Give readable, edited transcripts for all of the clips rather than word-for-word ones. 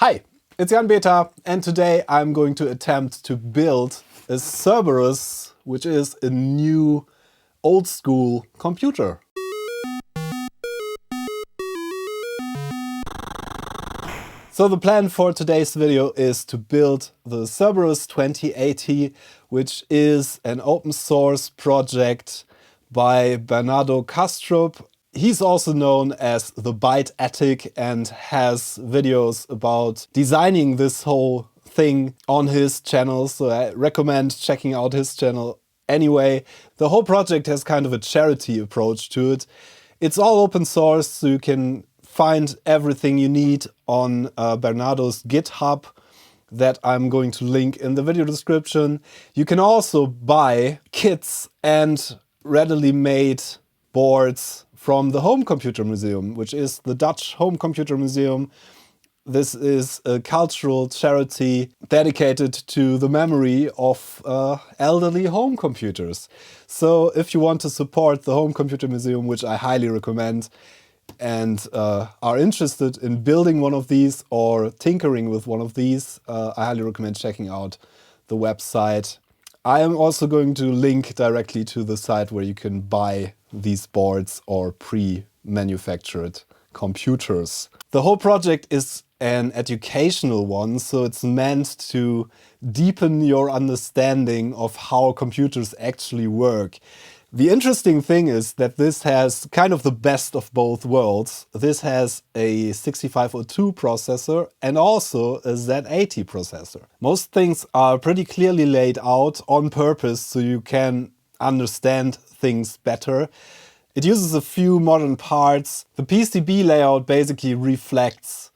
Hi, it's Jan Beta, and today I'm going to attempt to build a Cerberus, which is a new old school computer. So the plan for today's video is to build the Cerberus 2080, which is an open source project by Bernardo Kastrup. He's also known as the Byte Attic and has videos about designing this whole thing on his channel, so I recommend checking out his channel anyway. The whole project has kind of a charity approach to it. It's all open source, so you can find everything you need on Bernardo's GitHub that I'm going to link in the video description. You can also buy kits and readily made boards from the Home Computer Museum, which is the Dutch Home Computer Museum. This is a cultural charity dedicated to the memory of elderly home computers. So if you want to support the Home Computer Museum, which I highly recommend, and are interested in building one of these or tinkering with one of these, I highly recommend checking out the website. I am also going to link directly to the site where you can buy these boards or pre-manufactured computers. The whole project is an educational one, so it's meant to deepen your understanding of how computers actually work. The interesting thing is that this has kind of the best of both worlds. This has a 6502 processor and also a Z80 processor. Most things are pretty clearly laid out on purpose so you can understand things better. It uses a few modern parts. The PCB layout basically reflects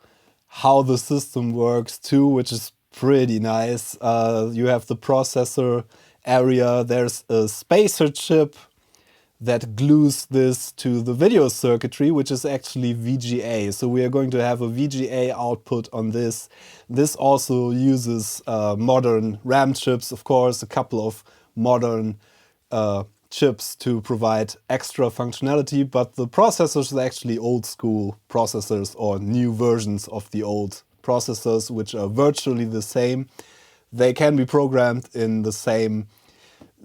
how the system works too, which is pretty nice. You have the processor area, there's a spacer chip that glues this to the video circuitry, which is actually VGA. So we are going to have a VGA output on this. This also uses modern RAM chips, of course, a couple of modern chips to provide extra functionality, but the processors are actually old school processors or new versions of the old processors, which are virtually the same. They can be programmed in the same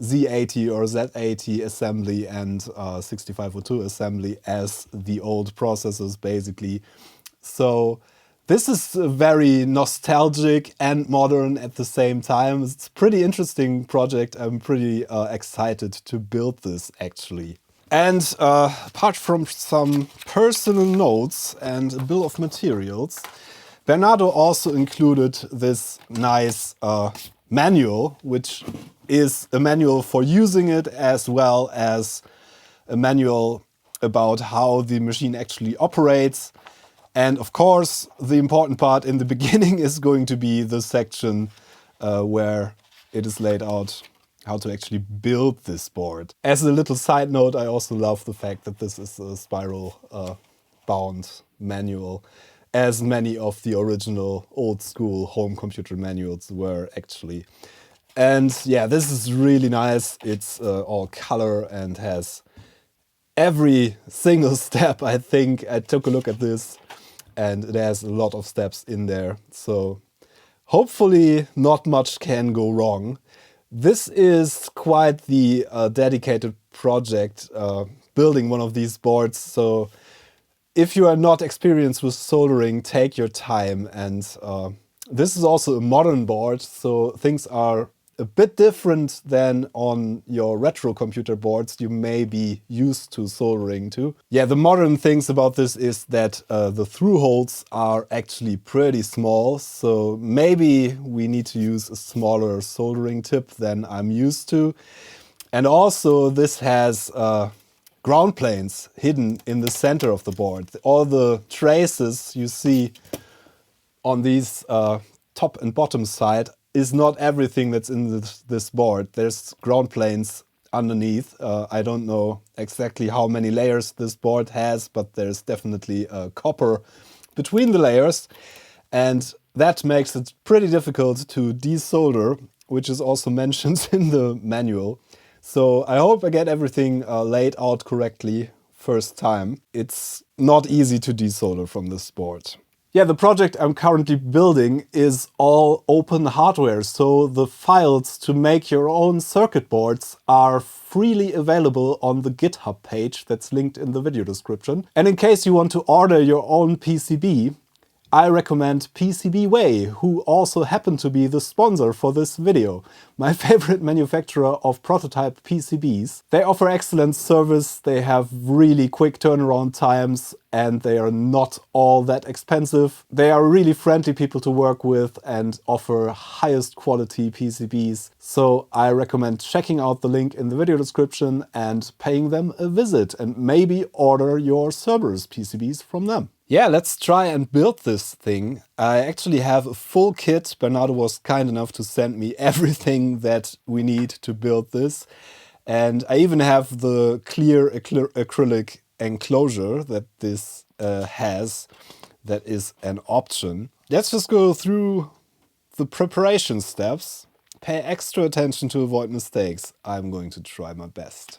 Z80 or Z80 assembly and 6502 assembly as the old processors, basically. So this is very nostalgic and modern at the same time. It's a pretty interesting project. I'm pretty excited to build this, actually. And apart from some personal notes and a bill of materials, Bernardo also included this nice manual, which is a manual for using it as well as a manual about how the machine actually operates. And of course, the important part in the beginning is going to be the section where it is laid out how to actually build this board. As a little side note, I also love the fact that this is a spiral bound manual, as many of the original old school home computer manuals were actually. And yeah, this is really nice. It's all color and has every single step. I think I took a look at this and it has a lot of steps in there. So hopefully not much can go wrong. This is quite the dedicated project, building one of these boards. So if you are not experienced with soldering, take your time. And this is also a modern board, so things are a bit different than on your retro computer boards you may be used to soldering to. Yeah, the modern things about this is that the through holes are actually pretty small, so maybe we need to use a smaller soldering tip than I'm used to. And also this has ground planes hidden in the center of the board. All the traces you see on these top and bottom side is not everything that's in this board. There's ground planes underneath. I don't know exactly how many layers this board has, but there's definitely copper between the layers. And that makes it pretty difficult to desolder, which is also mentioned in the manual. So I hope I get everything laid out correctly first time. It's not easy to desolder from this board. Yeah, the project I'm currently building is all open hardware, so the files to make your own circuit boards are freely available on the GitHub page that's linked in the video description. And in case you want to order your own PCB, I recommend PCBWay, who also happen to be the sponsor for this video, my favorite manufacturer of prototype PCBs. They offer excellent service, they have really quick turnaround times, and they are not all that expensive. They are really friendly people to work with and offer highest quality PCBs. So I recommend checking out the link in the video description and paying them a visit and maybe order your Cerberus PCBs from them. Yeah, let's try and build this thing. I actually have a full kit. Bernardo was kind enough to send me everything that we need to build this. And I even have the clear acrylic enclosure that this has. That is an option. Let's just go through the preparation steps. Pay extra attention to avoid mistakes. I'm going to try my best.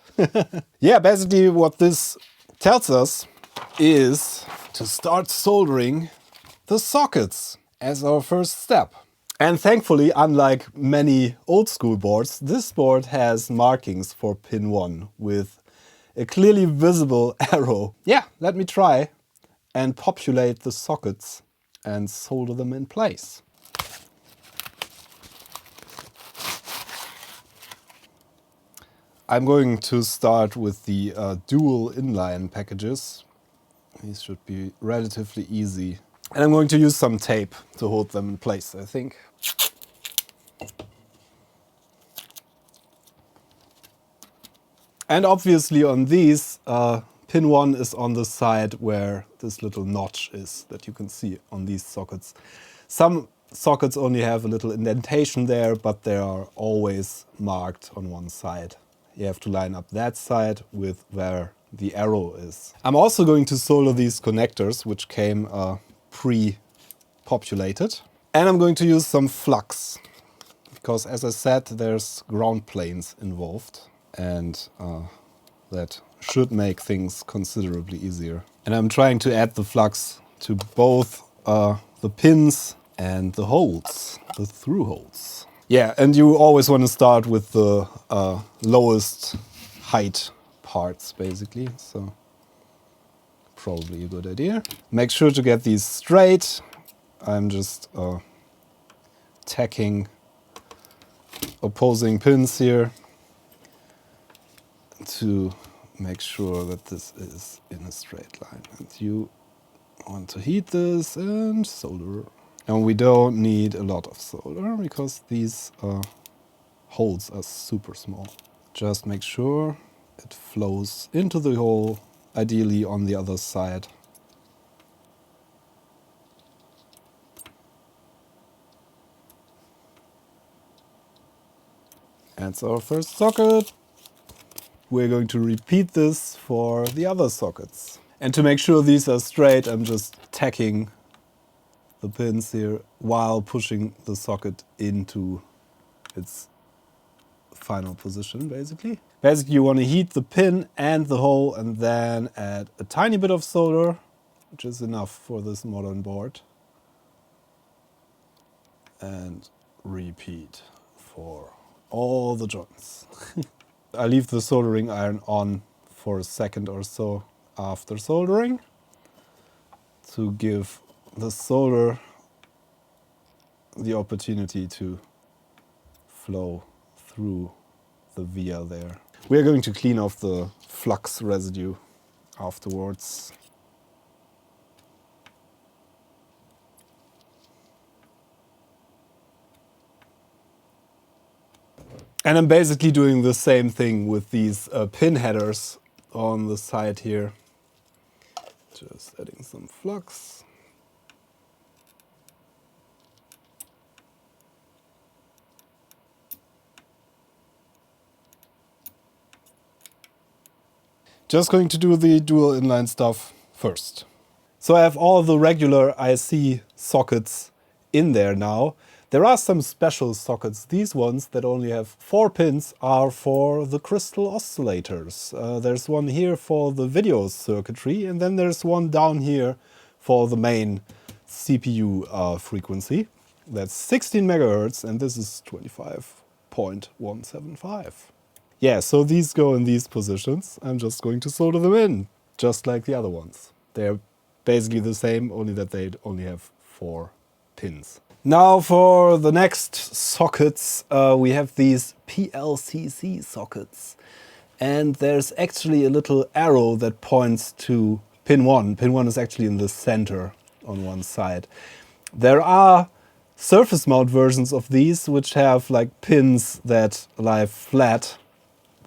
Yeah, basically what this tells us is to start soldering the sockets as our first step. And thankfully, unlike many old school boards, this board has markings for pin 1 with a clearly visible arrow. Yeah, let me try and populate the sockets and solder them in place. I'm going to start with the dual inline packages. These should be relatively easy. And I'm going to use some tape to hold them in place, I think. And obviously on these, pin 1 is on the side where this little notch is that you can see on these sockets. Some sockets only have a little indentation there, but they are always marked on one side. You have to line up that side with where the arrow is. I'm also going to solder these connectors, which came pre-populated. And I'm going to use some flux, because as I said, there's ground planes involved. And that should make things considerably easier. And I'm trying to add the flux to both the pins and the holes, the through holes. Yeah, and you always want to start with the lowest height parts, basically. So probably a good idea. Make sure to get these straight. I'm just tacking opposing pins here to make sure that this is in a straight line. And you want to heat this and solder. And we don't need a lot of solder because these holes are super small. Just make sure it flows into the hole, ideally on the other side. That's our first socket. We're going to repeat this for the other sockets. And to make sure these are straight, I'm just tacking the pins here while pushing the socket into its final position, basically. Basically, you want to heat the pin and the hole and then add a tiny bit of solder, which is enough for this modern board. And repeat for all the joints. I leave the soldering iron on for a second or so after soldering to give the solder the opportunity to flow through the via there. We are going to clean off the flux residue afterwards. And I'm basically doing the same thing with these pin headers on the side here. Just adding some flux. Just going to do the dual inline stuff first. So I have all the regular IC sockets in there now. There are some special sockets. These ones that only have 4 pins are for the crystal oscillators. There's one here for the video circuitry, and then there's one down here for the main CPU frequency. That's 16 megahertz, and this is 25.175. Yeah, so these go in these positions. I'm just going to solder them in, just like the other ones. They're basically the same, only that they only have 4 pins. Now for the next sockets, we have these PLCC sockets. And there's actually a little arrow that points to pin 1. Pin 1 is actually in the center on one side. There are surface mount versions of these which have like pins that lie flat.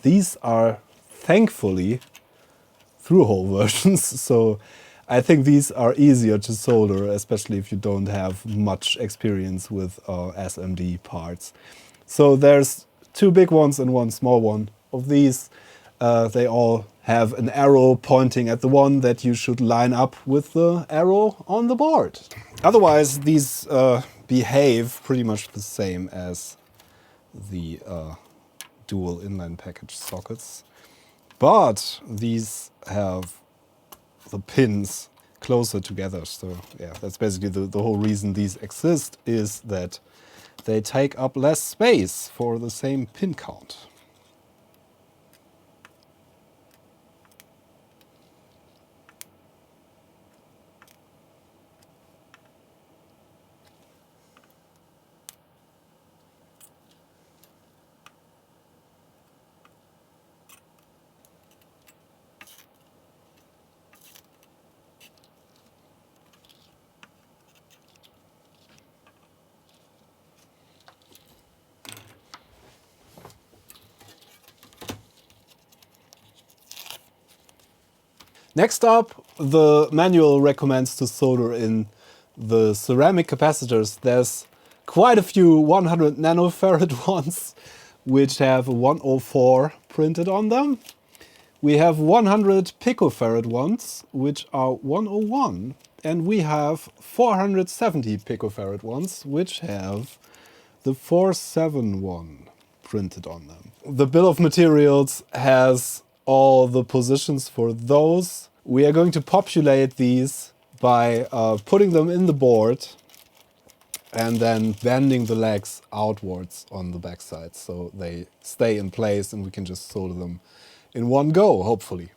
These are thankfully through-hole versions, so I think these are easier to solder, especially if you don't have much experience with SMD parts. So there's 2 big ones and 1 small one. Of these, they all have an arrow pointing at the one that you should line up with the arrow on the board. Otherwise, these behave pretty much the same as the dual inline package sockets. But these have the pins closer together. So yeah, that's basically the whole reason these exist, is that they take up less space for the same pin count. Next up, the manual recommends to solder in the ceramic capacitors. There's quite a few 100 nanofarad ones which have a 104 printed on them. We have 100 picofarad ones which are 101, and we have 470 picofarad ones which have the 471 printed on them. The bill of materials has all the positions for those. We are going to populate these by putting them in the board and then bending the legs outwards on the backside so they stay in place and we can just solder them in one go, hopefully.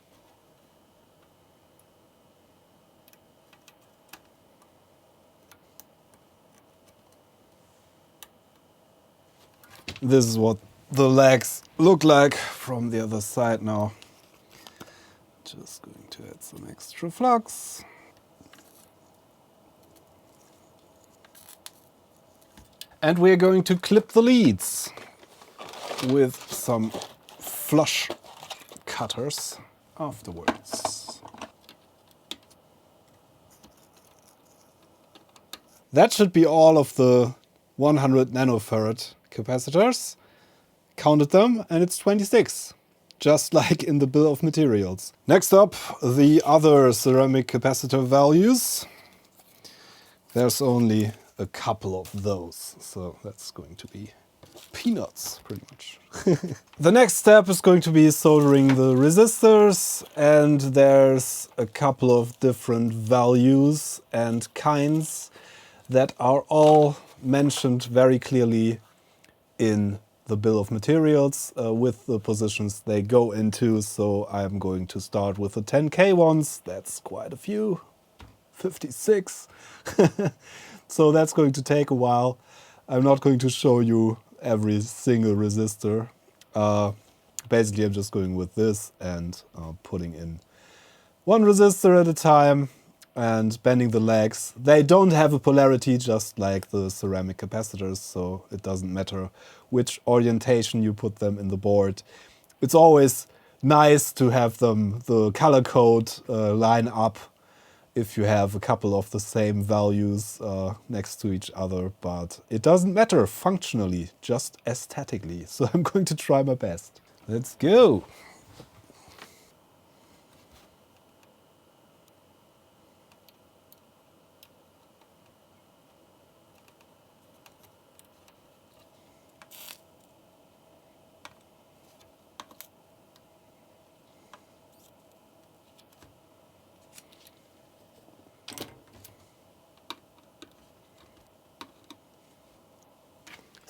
This is what the legs look like from the other side now. Just going to add some extra flux. And we're going to clip the leads with some flush cutters afterwards. That should be all of the 100 nanofarad capacitors. Counted them and it's 26. Just like in the bill of materials. Next up, the other ceramic capacitor values. There's only a couple of those, so that's going to be peanuts, pretty much. The next step is going to be soldering the resistors, and there's a couple of different values and kinds that are all mentioned very clearly in the bill of materials with the positions they go into. So I'm going to start with the 10K ones. That's quite a few, 56. So that's going to take a while. I'm not going to show you every single resistor. Basically, I'm just going with this and putting in one resistor at a time and bending the legs. They don't have a polarity, just like the ceramic capacitors, so it doesn't matter which orientation you put them in the board. It's always nice to have them, the color code, line up if you have a couple of the same values next to each other, but it doesn't matter functionally, just aesthetically. So I'm going to try my best. Let's go!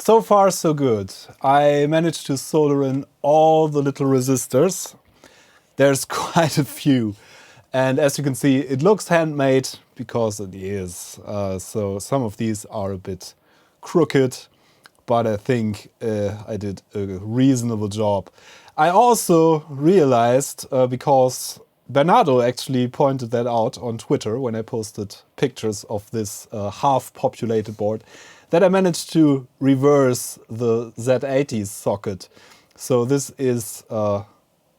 So far so good. I managed to solder in all the little resistors. There's quite a few. And as you can see, it looks handmade because it is. So some of these are a bit crooked, but I think I did a reasonable job. I also realized, because Bernardo actually pointed that out on Twitter when I posted pictures of this half-populated board, that I managed to reverse the Z80 socket. So this is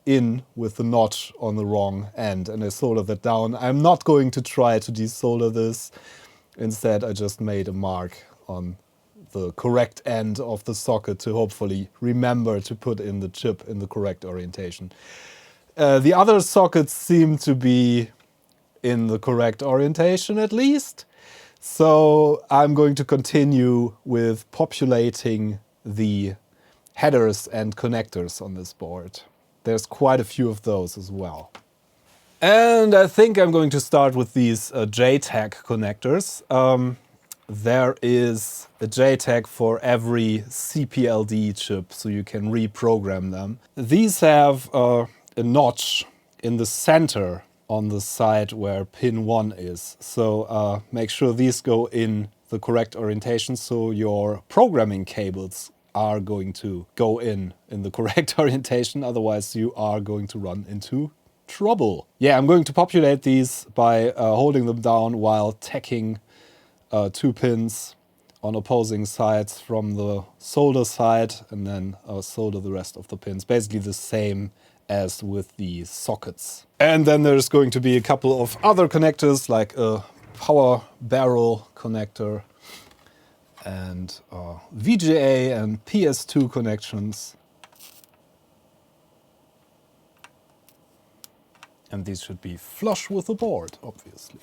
in with the notch on the wrong end, and I soldered that down. I'm not going to try to desolder this. Instead, I just made a mark on the correct end of the socket to hopefully remember to put in the chip in the correct orientation. The other sockets seem to be in the correct orientation at least. So I'm going to continue with populating the headers and connectors on this board. There's quite a few of those as well. And I think I'm going to start with these JTAG connectors. There is a JTAG for every CPLD chip, so you can reprogram them. These have a notch in the center on the side where pin 1 is. So make sure these go in the correct orientation so your programming cables are going to go in the correct orientation, otherwise you are going to run into trouble. Yeah, I'm going to populate these by holding them down while tacking 2 pins on opposing sides from the solder side, and then solder the rest of the pins. Basically the same as with the sockets. And then there's going to be a couple of other connectors, like a power barrel connector and VGA and PS2 connections. And these should be flush with the board, obviously.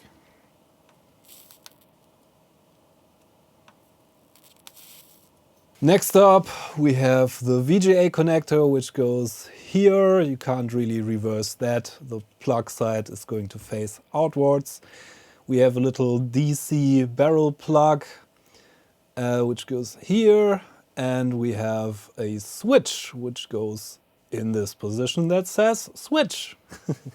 Next up, we have the VGA connector, which goes here. You can't really reverse that. The plug side is going to face outwards. We have a little DC barrel plug, which goes here. And we have a switch, which goes in this position that says switch.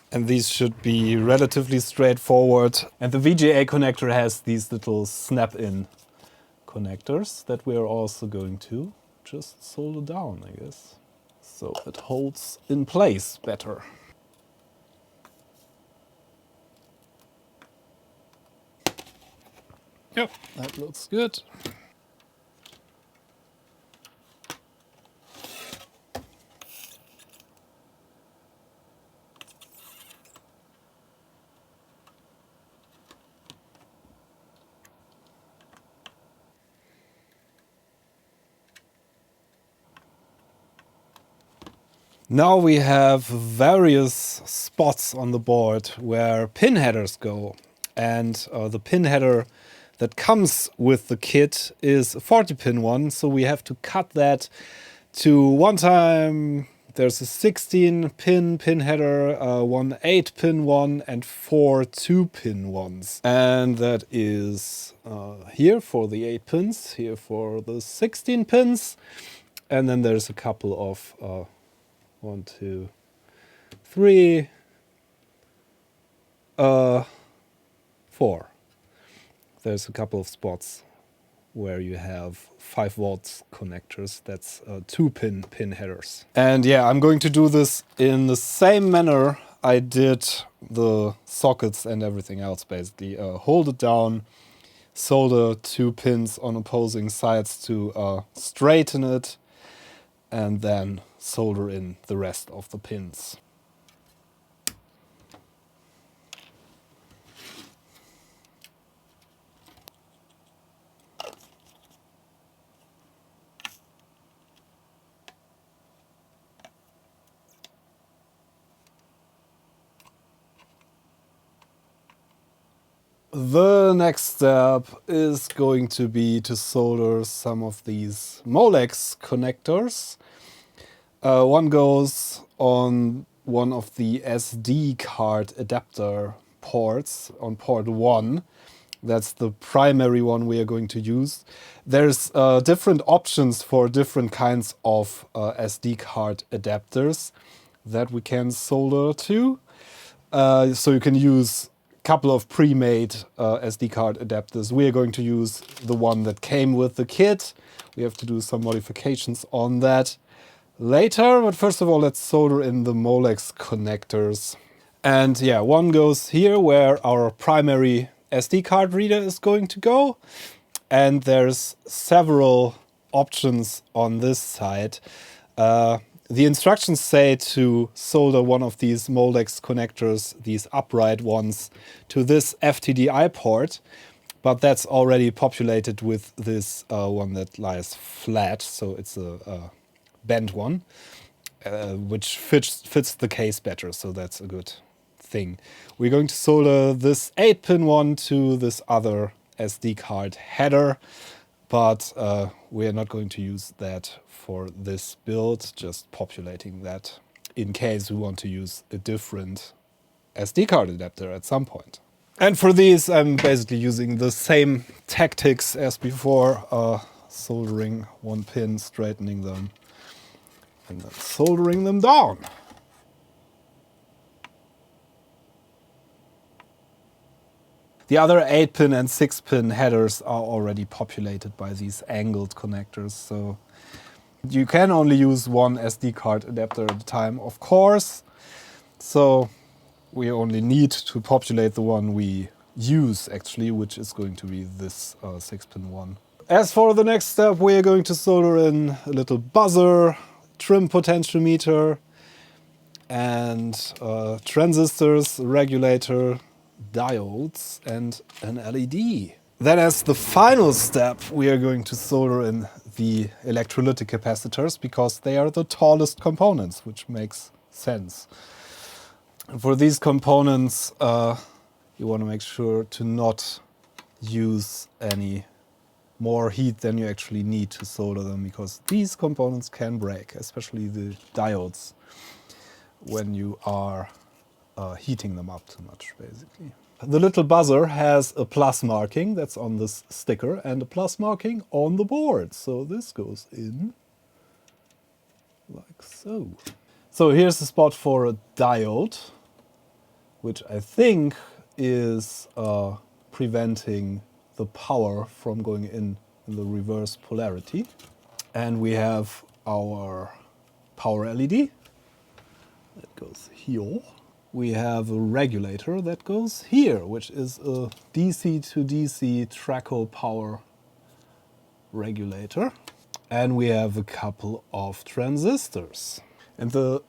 And these should be relatively straightforward. And the VGA connector has these little snap-in connectors that we're also going to just solder down, I guess, so it holds in place better. Yep, that looks good. Now we have various spots on the board where pin headers go, and the pin header that comes with the kit is a 40-pin one, so we have to cut that to one time. There's a 16-pin pin header, one 8-pin one, and 4 2-pin ones. And that is here for the 8 pins, here for the 16 pins, and then there's a couple of 1, 2, 3, 4. There's a couple of spots where you have 5 volts connectors. That's 2-pin pin headers. And yeah, I'm going to do this in the same manner I did the sockets and everything else, basically. Hold it down, solder 2 pins on opposing sides to straighten it, and then solder in the rest of the pins. The next step is going to be to solder some of these Molex connectors. One goes on one of the SD card adapter ports on port 1, That's the primary one we are going to use. There's different options for different kinds of SD card adapters that we can solder to. So you can use a couple of pre-made SD card adapters. We are going to use the one that came with the kit. We have to do some modifications on that later, but first of all, let's solder in the Molex connectors. And yeah, one goes here where our primary SD card reader is going to go. And there's several options on this side. The instructions say to solder one of these Molex connectors, these upright ones, to this FTDI port. But that's already populated with this one that lies flat, so it's a bent one, which fits the case better, so that's a good thing. We're going to solder this 8-pin one to this other SD card header, but we are not going to use that for this build, just populating that in case we want to use a different SD card adapter at some point. And for these, I'm basically using the same tactics as before, soldering one pin, straightening them, and then soldering them down. The other 8-pin and 6-pin headers are already populated by these angled connectors, so you can only use one SD card adapter at a time, of course. So we only need to populate the one we use, actually, which is going to be this 6-pin one. As for the next step, we are going to solder in a little buzzer, trim potentiometer, and transistors, regulator, diodes, and an LED. Then as the final step, we are going to solder in the electrolytic capacitors, because they are the tallest components, which makes sense. And for these components, you want to make sure to not use any more heat than you actually need to solder them, because these components can break, especially the diodes, when you are heating them up too much, basically. The little buzzer has a plus marking that's on this sticker and a plus marking on the board. So this goes in like so. So here's the spot for a diode, which I think is preventing the power from going in the reverse polarity. And we have our power LED that goes here. We have a regulator that goes here, which is a DC to DC Traco power regulator. And we have a couple of transistors. And the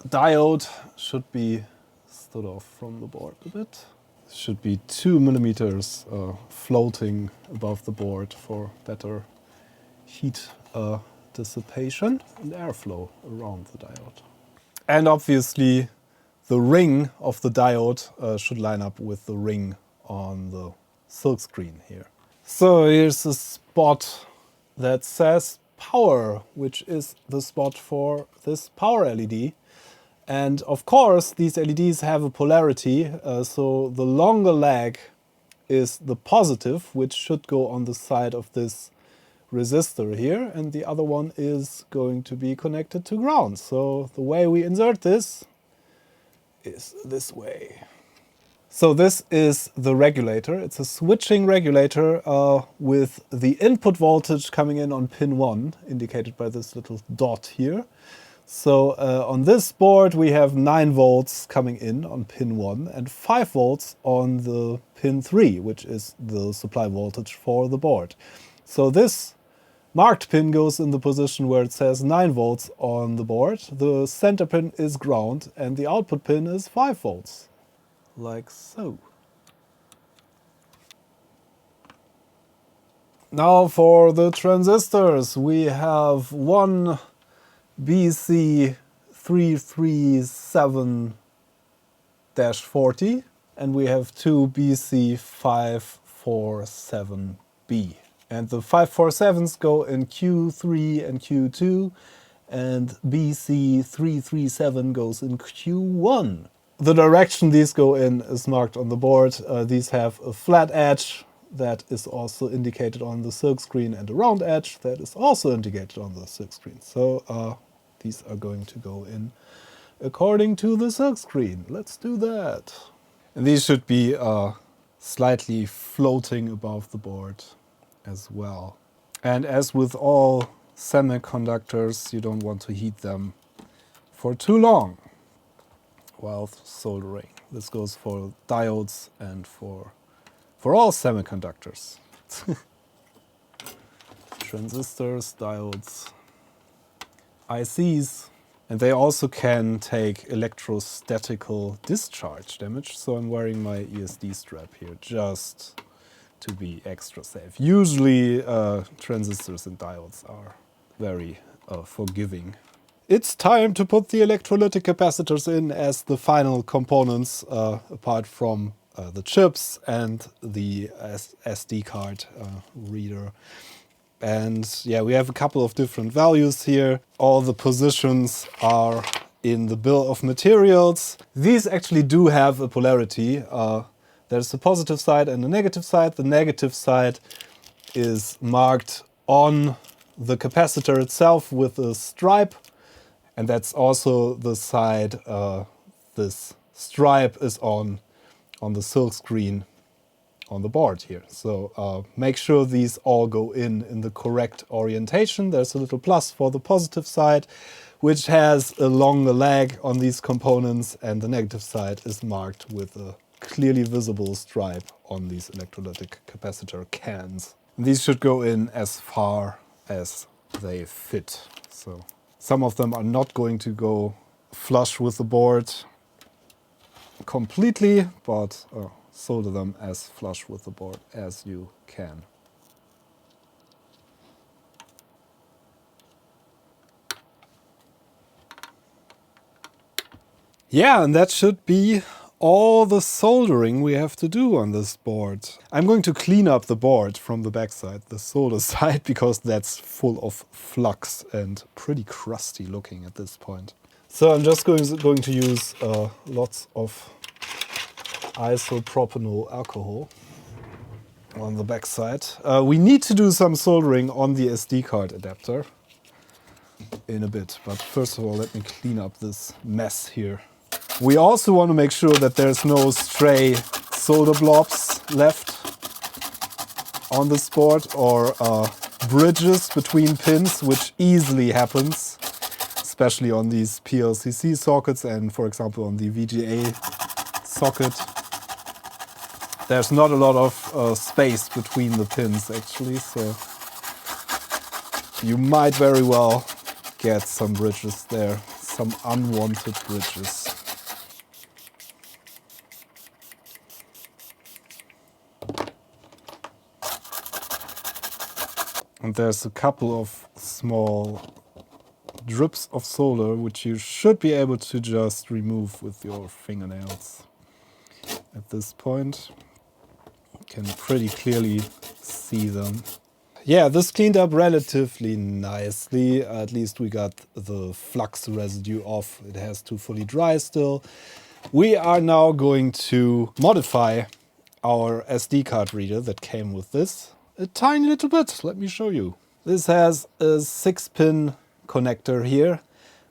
diode should be stood off from the board a bit. It should be 2 millimeters floating above the board for better heat dissipation and airflow around the diode. And obviously, the ring of the diode should line up with the ring on the silk screen here. So here's a spot that says power, which is the spot for this power LED. And of course, these LEDs have a polarity, so the longer leg is the positive, which should go on the side of this resistor here, and the other one is going to be connected to ground. So the way we insert this is this way. So this is the regulator. It's a switching regulator with the input voltage coming in on pin 1, indicated by this little dot here. So on this board we have 9 volts coming in on pin 1 and 5 volts on the pin 3, which is the supply voltage for the board. So this marked pin goes in the position where it says 9 volts on the board. The center pin is ground and the output pin is 5 volts. Like so. Now for the transistors, we have one BC337-40 and we have two BC547B. And the 547s go in Q3 and Q2, and BC337 goes in Q1. The direction these go in is marked on the board. These have a flat edge, that is also indicated on the silk screen, and a round edge that is also indicated on the silk screen. So these are going to go in according to the silk screen. Let's do that. And these should be slightly floating above the board as well. And as with all semiconductors, you don't want to heat them for too long while soldering. This goes for diodes and for all semiconductors. Transistors, diodes, ICs. And they also can take electrostatical discharge damage. So I'm wearing my ESD strap here just to be extra safe. Usually transistors and diodes are very forgiving. It's time to put the electrolytic capacitors in as the final components, apart from the chips and the SD card reader. And yeah, we have a couple of different values here. All the positions are in the bill of materials. These actually do have a polarity. There's the positive side and the negative side. The negative side is marked on the capacitor itself with a stripe. And that's also the side this stripe is on the silk screen on the board here. So make sure these all go in the correct orientation. There's a little plus for the positive side, which has a longer lag on these components, and the negative side is marked with a clearly visible stripe on these electrolytic capacitor cans. And these should go in as far as they fit. So some of them are not going to go flush with the board completely, but solder them as flush with the board as you can. Yeah, and that should be all the soldering we have to do on this board. I'm going to clean up the board from the backside, the solder side, because that's full of flux and pretty crusty looking at this point. So I'm just going to use lots of isopropyl alcohol on the backside. We need to do some soldering on the SD card adapter in a bit, but first of all, let me clean up this mess here. We also want to make sure that there's no stray solder blobs left on this board or bridges between pins, which easily happens, especially on these PLCC sockets and, for example, on the VGA socket. There's not a lot of space between the pins, actually, so you might very well get some bridges there, some unwanted bridges. And there's a couple of small drips of solder which you should be able to just remove with your fingernails. At this point, you can pretty clearly see them. Yeah, this cleaned up relatively nicely. At least we got the flux residue off. It has to fully dry still. We are now going to modify our SD card reader that came with this a tiny little bit. Let me show you. This has a 6-pin connector here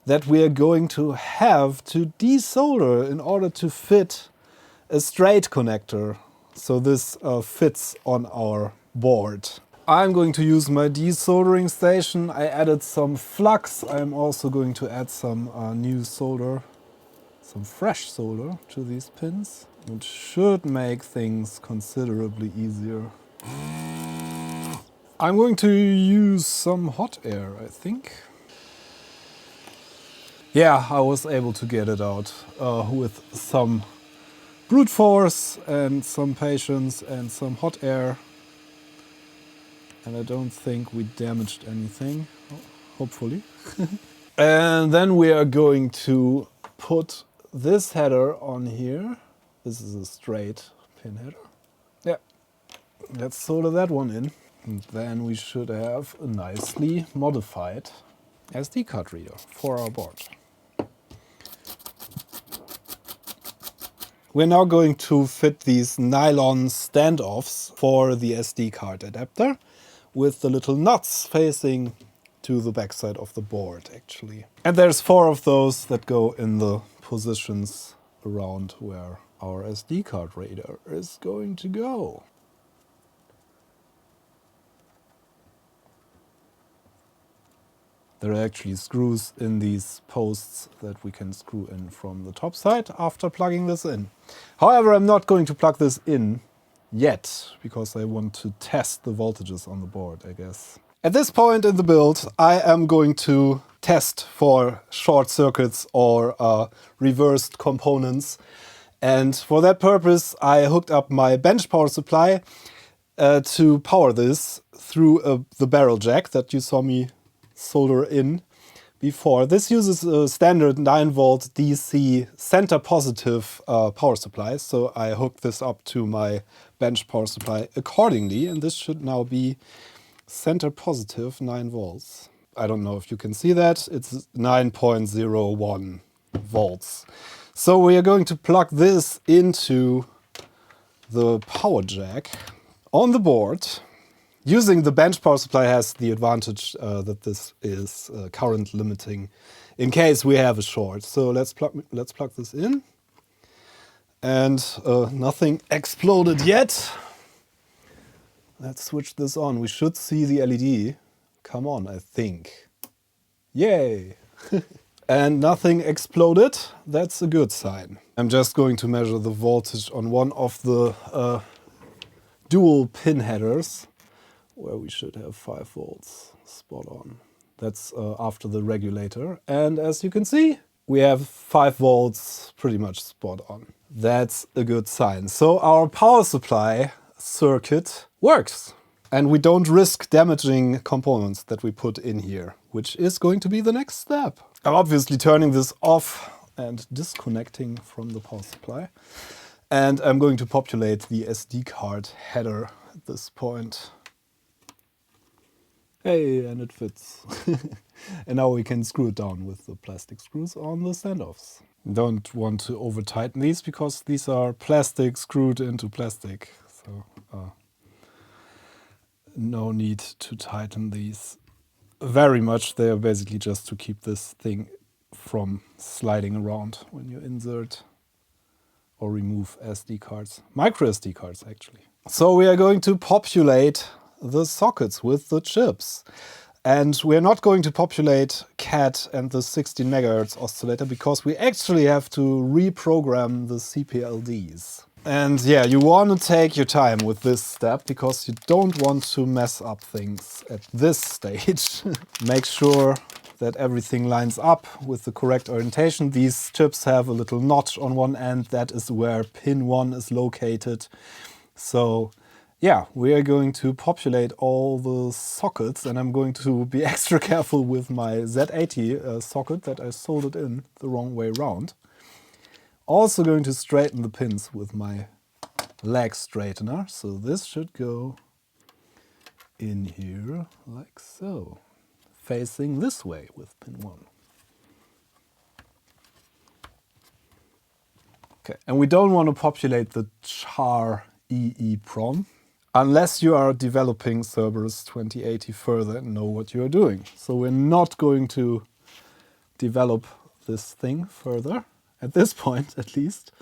that we are going to have to desolder in order to fit a straight connector. So this fits on our board. I'm going to use my desoldering station. I added some flux. I'm also going to add some new solder, some fresh solder to these pins, which should make things considerably easier. I'm going to use some hot air, I think. Yeah, I was able to get it out with some brute force and some patience and some hot air. And I don't think we damaged anything, hopefully. And then we are going to put this header on here. This is a straight pin header. Yeah, let's solder that one in. And then we should have a nicely modified SD card reader for our board. We're now going to fit these nylon standoffs for the SD card adapter with the little nuts facing to the backside of the board, actually. And there's 4 of those that go in the positions around where our SD card reader is going to go. There are actually screws in these posts that we can screw in from the top side after plugging this in. However, I'm not going to plug this in yet, because I want to test the voltages on the board, I guess. At this point in the build, I am going to test for short circuits or reversed components. And for that purpose, I hooked up my bench power supply to power this through the barrel jack that you saw me solder in before. This uses a standard 9-volt DC center positive power supply, so I hooked this up to my bench power supply accordingly, and this should now be center positive 9 volts. I don't know if you can see that. It's 9.01 volts. So we are going to plug this into the power jack on the board. Using the bench power supply has the advantage that this is current limiting in case we have a short. So let's plug this in. And nothing exploded yet. Let's switch this on. We should see the LED come on, I think. Yay! And nothing exploded. That's a good sign. I'm just going to measure the voltage on one of the dual pin headers, where we should have 5 volts, spot on. That's after the regulator. And as you can see, we have 5 volts pretty much spot on. That's a good sign. So our power supply circuit works. And we don't risk damaging components that we put in here, which is going to be the next step. I'm obviously turning this off and disconnecting from the power supply. And I'm going to populate the SD card header at this point. Hey, and it fits. And now we can screw it down with the plastic screws on the standoffs. Don't want to over tighten these because these are plastic screwed into plastic. So no need to tighten these very much. They are basically just to keep this thing from sliding around when you insert or remove SD cards. Micro SD cards, actually. So we are going to populate the sockets with the chips. And we're not going to populate CAD and the 16 MHz oscillator because we actually have to reprogram the CPLDs. And yeah, you want to take your time with this step because you don't want to mess up things at this stage. Make sure that everything lines up with the correct orientation. These chips have a little notch on one end. That is where pin 1 is located. So yeah, we are going to populate all the sockets, and I'm going to be extra careful with my Z80 socket that I soldered in the wrong way around. Also going to straighten the pins with my leg straightener. So this should go in here like so, facing this way with pin 1. Okay, and we don't want to populate the char EEPROM unless you are developing Cerberus 2080 further and know what you are doing. So we're not going to develop this thing further, at this point at least,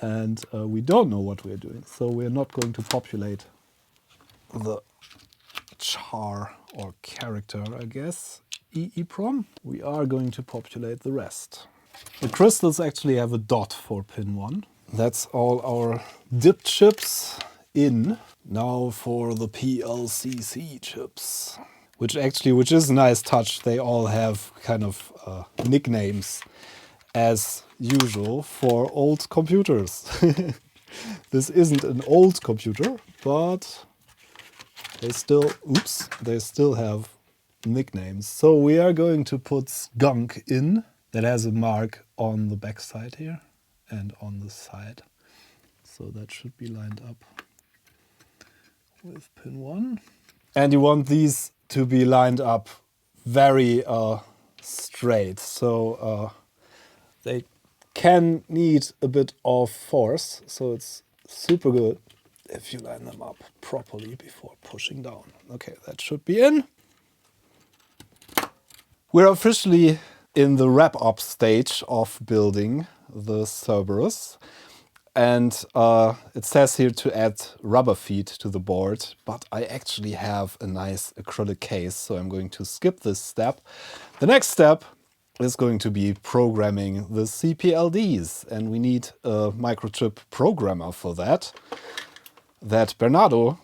and we don't know what we're doing. So we're not going to populate the char or character, I guess, EEPROM. We are going to populate the rest. The crystals actually have a dot for pin 1. That's all our dip chips in. Now for the PLCC chips, which is a nice touch. They all have kind of nicknames as usual for old computers. This isn't an old computer, but they still have nicknames. So we are going to put skunk in. That has a mark on the back side here and on the side. So that should be lined up with pin 1. And you want these to be lined up very straight. So they can need a bit of force, so it's super good if you line them up properly before pushing down. Okay, that should be in. We're officially in the wrap-up stage of building the Cerberus. And it says here to add rubber feet to the board, but I actually have a nice acrylic case, so I'm going to skip this step. The next step is going to be programming the CPLDs, and we need a microchip programmer for that Bernardo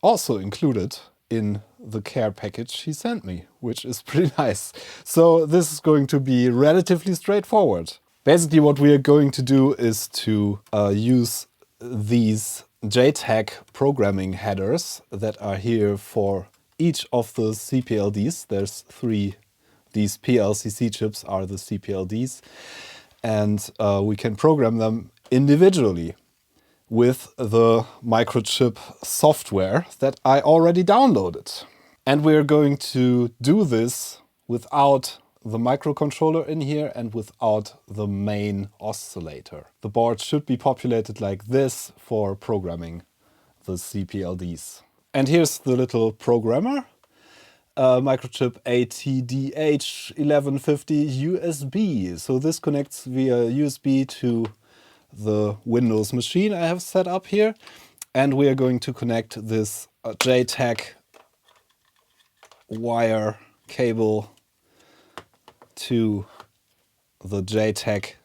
also included in the care package he sent me, which is pretty nice. So this is going to be relatively straightforward. Basically what we are going to do is to use these JTAG programming headers that are here for each of the CPLDs. There's 3. These PLCC chips are the CPLDs. And we can program them individually with the microchip software that I already downloaded. And we're going to do this without the microcontroller in here and without the main oscillator. The board should be populated like this for programming the CPLDs. And here's the little programmer. Microchip ATDH1150 USB. So this connects via USB to the Windows machine I have set up here. And we are going to connect this JTAG wire cable to the JTAG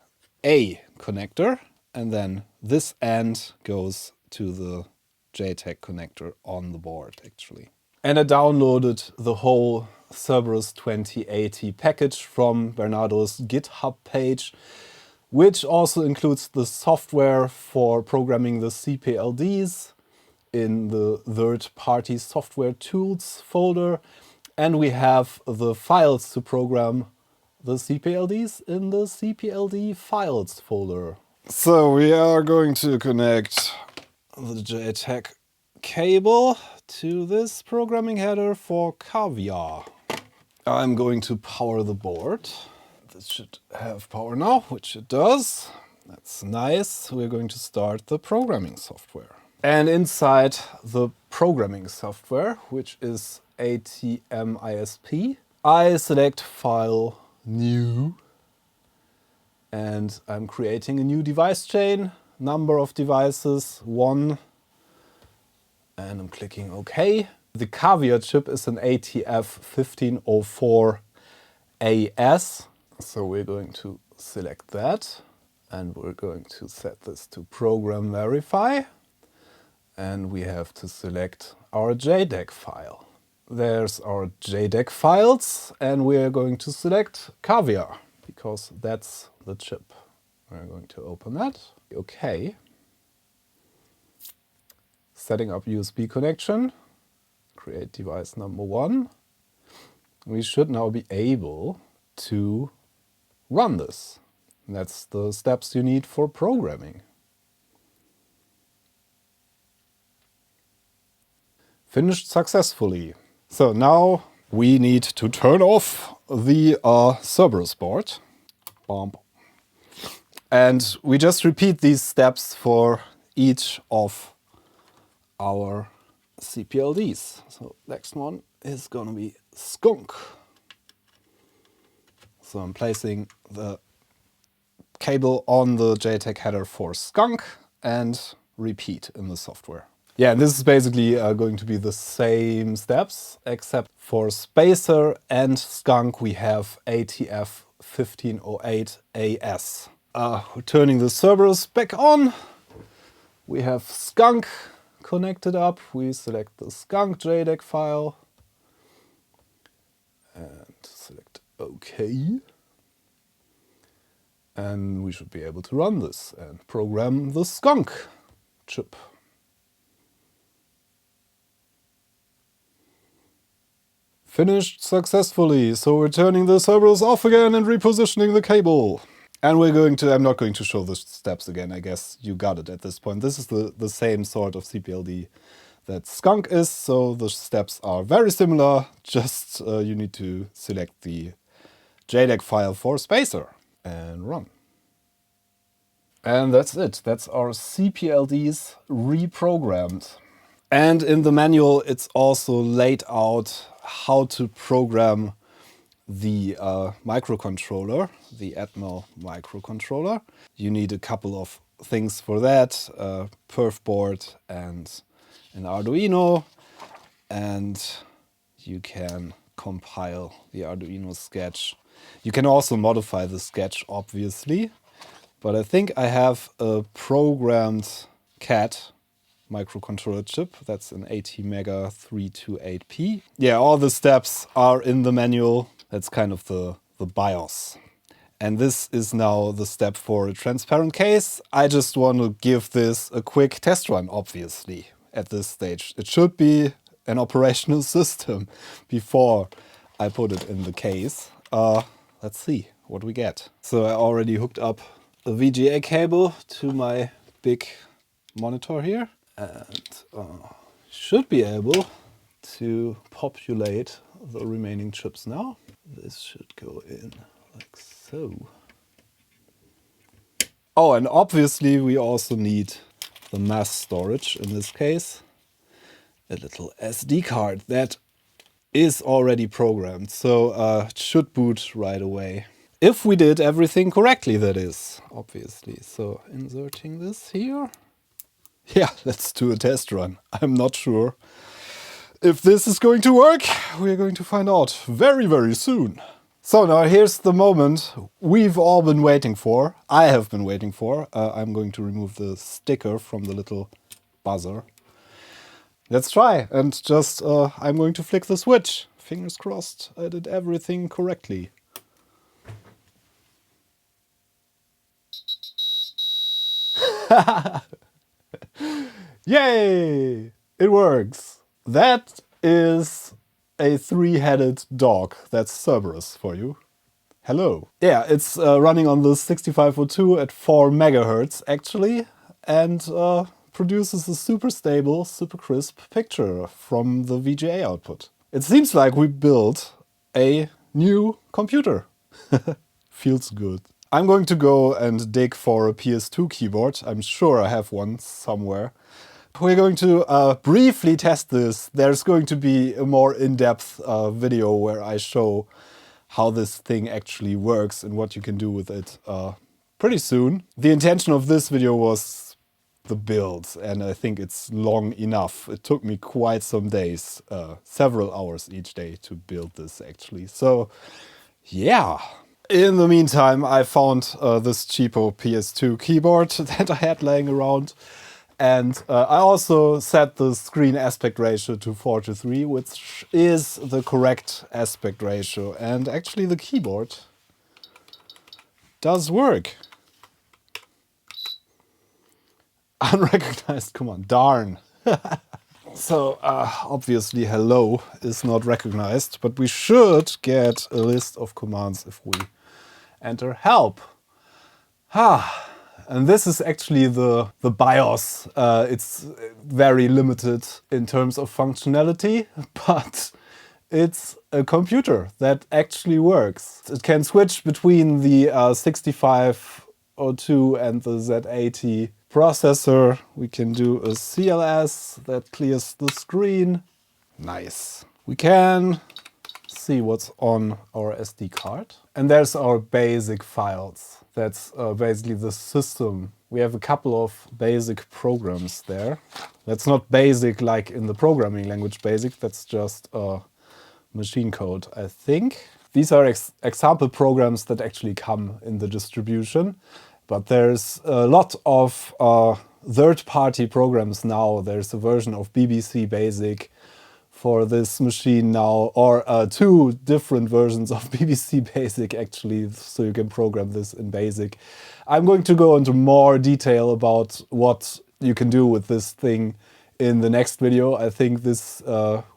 A connector, and then this end goes to the JTAG connector on the board actually. And I downloaded the whole Cerberus 2080 package from Bernardo's GitHub page, which also includes the software for programming the CPLDs in the third-party software tools folder, and we have the files to program the CPLDs in the CPLD files folder. So we are going to connect the JTAG cable to this programming header for Caviar. I'm going to power the board. This should have power now, which it does. That's nice. We're going to start the programming software. And inside the programming software, which is ATMISP, I select File, New, and I'm creating a new device chain, number of devices, 1, and I'm clicking OK. The Caviar chip is an ATF1504AS, so we're going to select that, and we're going to set this to Program Verify, and we have to select our JDEC file. There's our JDEC files, and we're going to select Caviar, because that's the chip. We're going to open that. OK. Setting up USB connection. Create device number 1. We should now be able to run this. And that's the steps you need for programming. Finished successfully. So now we need to turn off the Cerberus board. And we just repeat these steps for each of our CPLDs. So next one is going to be Skunk. So I'm placing the cable on the JTAG header for Skunk and repeat in the software. Yeah, and this is basically going to be the same steps, except for Spacer and Skunk we have ATF1508AS. We're turning the Cerberus back on. We have Skunk connected up. We select the Skunk JDEC file and select OK. And we should be able to run this and program the Skunk chip. Finished successfully. So we're turning the Cerberus off again and repositioning the cable. And we're going to, I'm not going to show the steps again, I guess you got it at this point. This is the same sort of CPLD that Skunk is, so the steps are very similar, just you need to select the JDEC file for Spacer and run. And that's it. That's our CPLDs reprogrammed. And in the manual, it's also laid out how to program the microcontroller, the Atmel microcontroller. You need a couple of things for that, a perf board and an Arduino, and you can compile the Arduino sketch. You can also modify the sketch, obviously, but I think I have a programmed CAD microcontroller chip. That's an ATmega 328P. Yeah, all the steps are in the manual. That's kind of the BIOS. And this is now the step for a transparent case. I just want to give this a quick test run, obviously, at this stage. It should be an operational system before I put it in the case. Let's see what we get. So I already hooked up a VGA cable to my big monitor here. And should be able to populate the remaining chips now. This should go in like so. Oh, and obviously we also need the mass storage in this case. A little SD card that is already programmed, so it should boot right away. If we did everything correctly, that is, obviously. So inserting this here. Yeah, let's do a test run. I'm not sure if this is going to work. We're going to find out very, very soon. So now here's the moment we've all been waiting for. I have been waiting for. I'm going to remove the sticker from the little buzzer. Let's try. And just, I'm going to flick the switch. Fingers crossed I did everything correctly. Yay! It works. That is a three-headed dog. That's Cerberus for you. Hello. Yeah, it's running on the 6502 at 4 megahertz actually, and produces a super stable, super crisp picture from the VGA output. It seems like we built a new computer. Feels good. I'm going to go and dig for a PS2 keyboard. I'm sure I have one somewhere. We're going to briefly test this. There's going to be a more in-depth video where I show how this thing actually works and what you can do with it pretty soon. The intention of this video was the build, and I think it's long enough. It took me quite some days, several hours each day to build this actually. So yeah. In the meantime, I found this cheapo PS2 keyboard that I had laying around. And I also set the screen aspect ratio to 4:3, which is the correct aspect ratio. And actually the keyboard does work. Unrecognized command, darn. So obviously hello is not recognized, but we should get a list of commands if we enter help. And this is actually the BIOS. It's very limited in terms of functionality, but it's a computer that actually works. It can switch between the 6502 and the Z80 processor. We can do a CLS that clears the screen. Nice. We can see what's on our SD card. And there's our basic files. That's basically the system. We have a couple of basic programs there. That's not basic like in the programming language basic, that's just machine code, I think. These are example programs that actually come in the distribution, but there's a lot of third-party programs now. There's a version of BBC Basic for this machine now, or two different versions of BBC Basic actually, so you can program this in Basic. I'm going to go into more detail about what you can do with this thing in the next video. I think this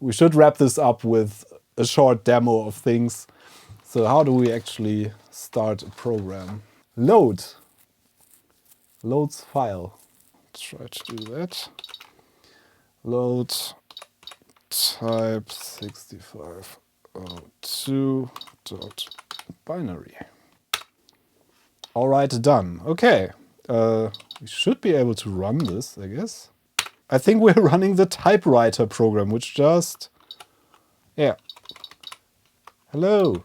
we should wrap this up with a short demo of things. So how do we actually start a program? Load. Loads file. Try to do that. Load type 6502.binary. All right, done. Okay, We should be able to run this, I guess. I think we're running the typewriter program, which just... Yeah. Hello.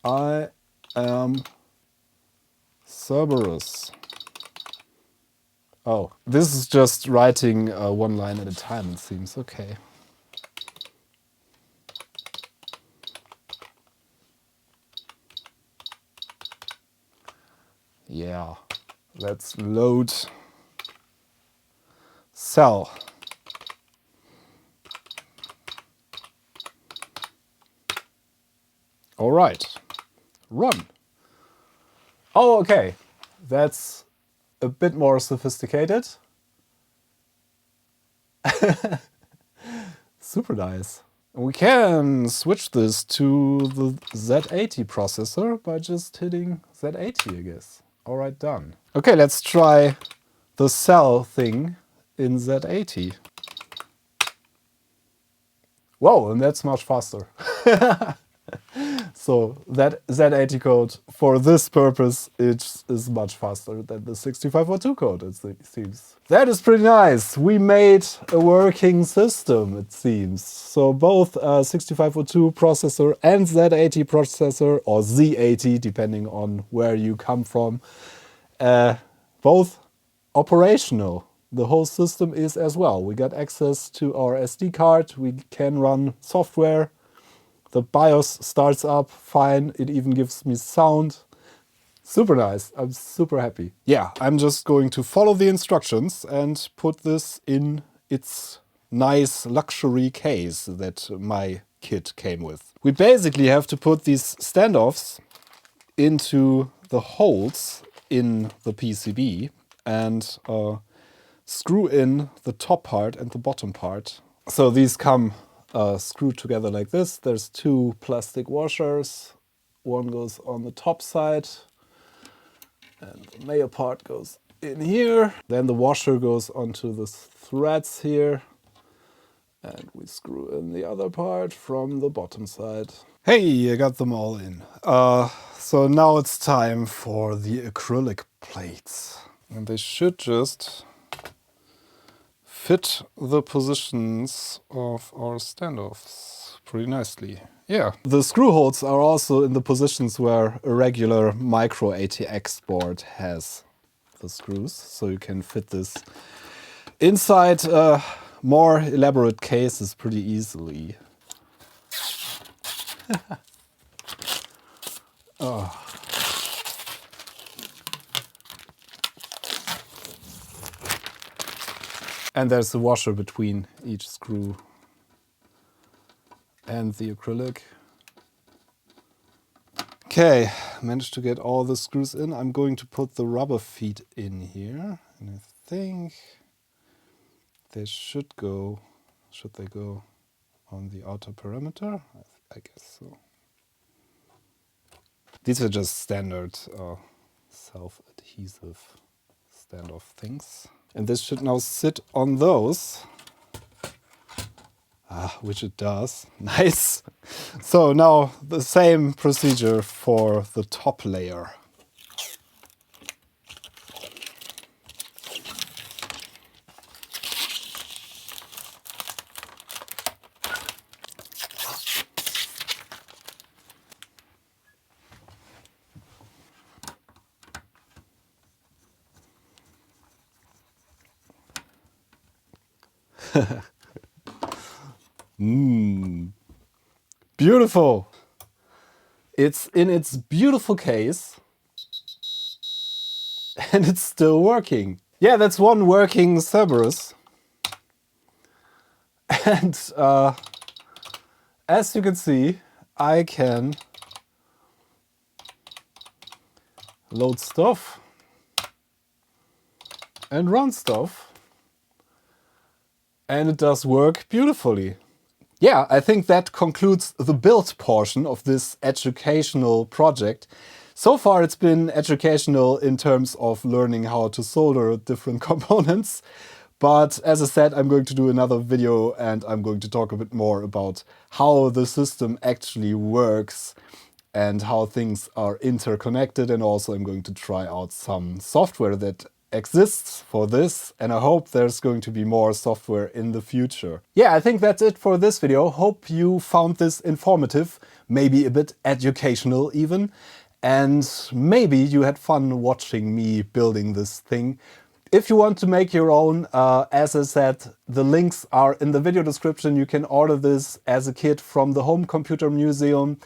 I am Cerberus. Oh, this is just writing one line at a time, it seems. Okay. Yeah. Let's load cell. All right. Run. Oh, okay. That's a bit more sophisticated. Super nice. We can switch this to the Z80 processor by just hitting Z80, I guess. All right, done. Okay, let's try the cell thing in Z80. Whoa, and that's much faster. So that Z80 code for this purpose is much faster than the 6502 code, it seems. That is pretty nice. We made a working system, it seems. So both 6502 processor and Z80 processor, or Z80, depending on where you come from, both operational. The whole system is as well. We got access to our SD card. We can run software. The BIOS starts up fine. It even gives me sound. Super nice. I'm super happy. Yeah, I'm just going to follow the instructions and put this in its nice luxury case that my kit came with. We basically have to put these standoffs into the holes in the PCB and screw in the top part and the bottom part. So these come screwed together like this. There's two plastic washers. One goes on the top side and the male part goes in here. Then the washer goes onto the threads here and we screw in the other part from the bottom side. Hey, I got them all in. So now it's time for the acrylic plates. And they should just fit the positions of our standoffs pretty nicely. Yeah. The screw holes are also in the positions where a regular micro ATX board has the screws, so you can fit this inside more elaborate cases pretty easily. Oh. And there's a washer between each screw and the acrylic. Okay, managed to get all the screws in. I'm going to put the rubber feet in here. And I think they should go on the outer perimeter? I guess so. These are just standard self-adhesive standoff things. And this should now sit on those, which it does. Nice. So now the same procedure for the top layer. Beautiful. It's in its beautiful case and it's still working. Yeah, that's one working Cerberus. And as you can see, I can load stuff and run stuff. And it does work beautifully. Yeah, I think that concludes the build portion of this educational project. So far it's been educational in terms of learning how to solder different components. But as I said, I'm going to do another video and I'm going to talk a bit more about how the system actually works and how things are interconnected, and also I'm going to try out some software that exists for this, and I hope there's going to be more software in the future. Yeah, I think that's it for this video. Hope you found this informative, maybe a bit educational even, and maybe you had fun watching me building this thing. If you want to make your own, as I said, the links are in the video description. You can order this as a kit from the Home Computer Museum,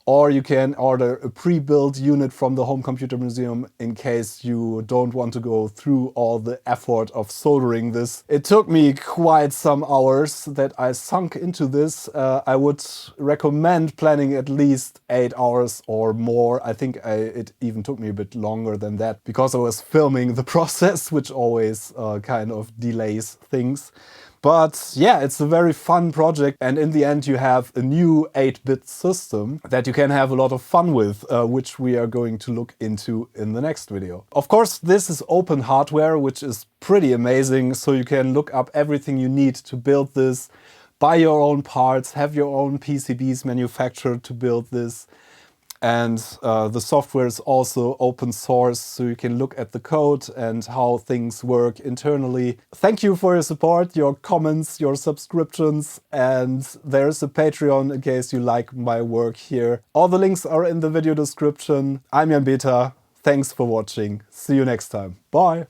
or you can order a pre-built unit from the Home Computer Museum in case you don't want to go through all the effort of soldering this. It took me quite some hours that I sunk into this. I would recommend planning at least 8 hours or more. I think it even took me a bit longer than that because I was filming the process, which always kind of delays things. But yeah, it's a very fun project, and in the end you have a new 8-bit system that you can have a lot of fun with, which we are going to look into in the next video. Of course, this is open hardware, which is pretty amazing, so you can look up everything you need to build this, buy your own parts, have your own PCBs manufactured to build this. And the software is also open source, so you can look at the code and how things work internally. Thank you for your support, your comments, your subscriptions, and there's a Patreon in case you like my work here. All the links are in the video description. I'm Jan Beta. Thanks for watching. See you next time. Bye!